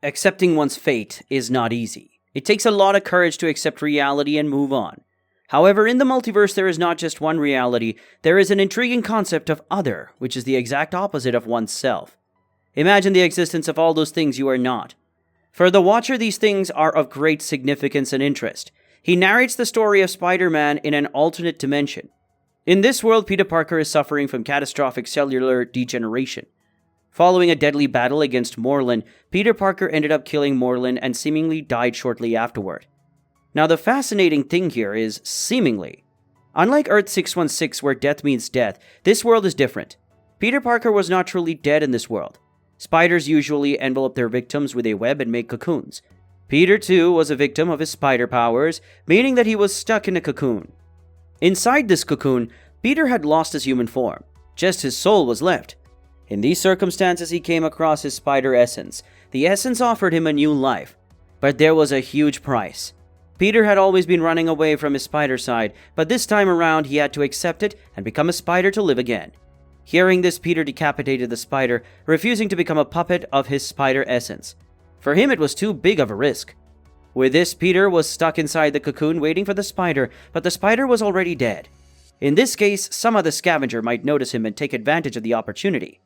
Accepting one's fate is not easy. It takes a lot of courage to accept reality and move on. However, in the multiverse, there is not just one reality, there is an intriguing concept of other, which is the exact opposite of oneself. Imagine the existence of all those things you are not. For the watcher, these things are of great significance and interest. He narrates the story of Spider-Man in an alternate dimension. In this world, Peter Parker is suffering from catastrophic cellular degeneration. Following a deadly battle against Morlun, Peter Parker ended up killing Morlun and seemingly died shortly afterward. Now, the fascinating thing here is seemingly. Unlike Earth 616, where death means death, this world is different. Peter Parker was not truly dead in this world. Spiders usually envelop their victims with a web and make cocoons. Peter, too, was a victim of his spider powers, meaning that he was stuck in a cocoon. Inside this cocoon, Peter had lost his human form. Just his soul was left. In these circumstances, he came across his spider essence. The essence offered him a new life. But there was a huge price. Peter had always been running away from his spider side, but this time around he had to accept it and become a spider to live again. Hearing this, Peter decapitated the spider, refusing to become a puppet of his spider essence. For him, it was too big of a risk. With this, Peter was stuck inside the cocoon waiting for the spider, but the spider was already dead. In this case, some other scavenger might notice him and take advantage of the opportunity.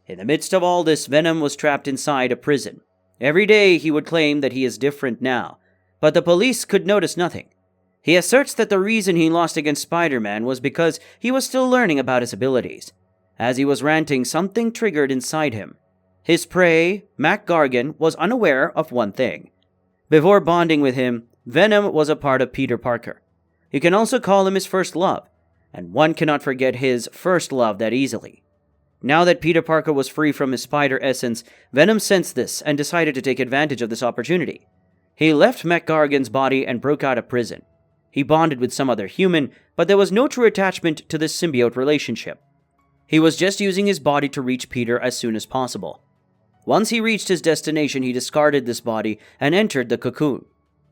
In the midst of all this, Venom was trapped inside a prison. Every day he would claim that he is different now, but the police could notice nothing. He asserts that the reason he lost against Spider-Man was because he was still learning about his abilities. As he was ranting, something triggered inside him. His prey, Mac Gargan, was unaware of one thing. Before bonding with him, Venom was a part of Peter Parker. You can also call him his first love, and one cannot forget his first love that easily. Now that Peter Parker was free from his spider essence, Venom sensed this and decided to take advantage of this opportunity. He left Mac Gargan's body and broke out of prison. He bonded with some other human, but there was no true attachment to this symbiote relationship. He was just using his body to reach Peter as soon as possible. Once he reached his destination, he discarded this body and entered the cocoon.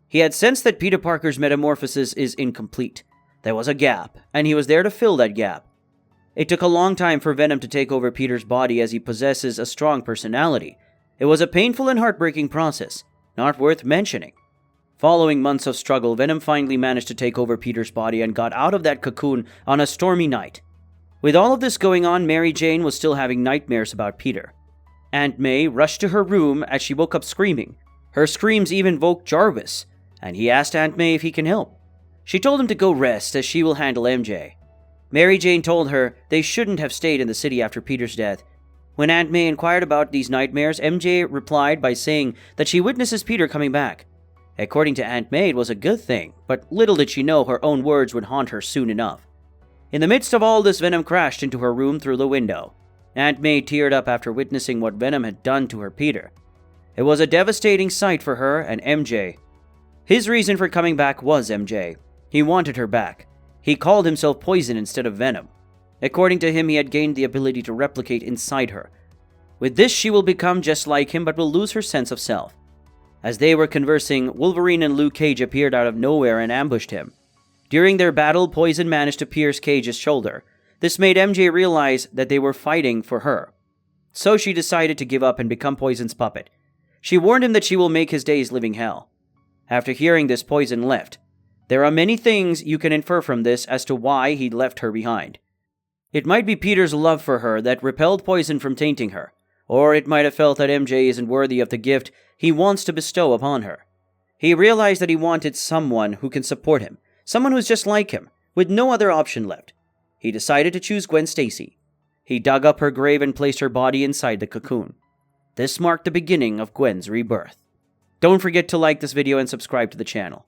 He had sensed that Peter Parker's metamorphosis is incomplete. There was a gap, and he was there to fill that gap. It took a long time for Venom to take over Peter's body as he possesses a strong personality. It was a painful and heartbreaking process, not worth mentioning. Following months of struggle, Venom finally managed to take over Peter's body and got out of that cocoon on a stormy night. With all of this going on, Mary Jane was still having nightmares about Peter. Aunt May rushed to her room as she woke up screaming. Her screams even woke Jarvis, and he asked Aunt May if he can help. She told him to go rest as she will handle MJ. Mary Jane told her they shouldn't have stayed in the city after Peter's death. When Aunt May inquired about these nightmares, MJ replied by saying that she witnesses Peter coming back. According to Aunt May, it was a good thing, but little did she know her own words would haunt her soon enough. In the midst of all this, Venom crashed into her room through the window. Aunt May teared up after witnessing what Venom had done to her Peter. It was a devastating sight for her and MJ. His reason for coming back was MJ. He wanted her back. He called himself Poison instead of Venom. According to him, he had gained the ability to replicate inside her. With this, she will become just like him but will lose her sense of self. As they were conversing, Wolverine and Luke Cage appeared out of nowhere and ambushed him. During their battle, Poison managed to pierce Cage's shoulder. This made MJ realize that they were fighting for her. So she decided to give up and become Poison's puppet. She warned him that she will make his days living hell. After hearing this, Poison left. There are many things you can infer from this as to why he left her behind. It might be Peter's love for her that repelled Poison from tainting her, or it might have felt that MJ isn't worthy of the gift he wants to bestow upon her. He realized that he wanted someone who can support him, someone who's just like him, with no other option left. He decided to choose Gwen Stacy. He dug up her grave and placed her body inside the cocoon. This marked the beginning of Gwen's rebirth. Don't forget to like this video and subscribe to the channel.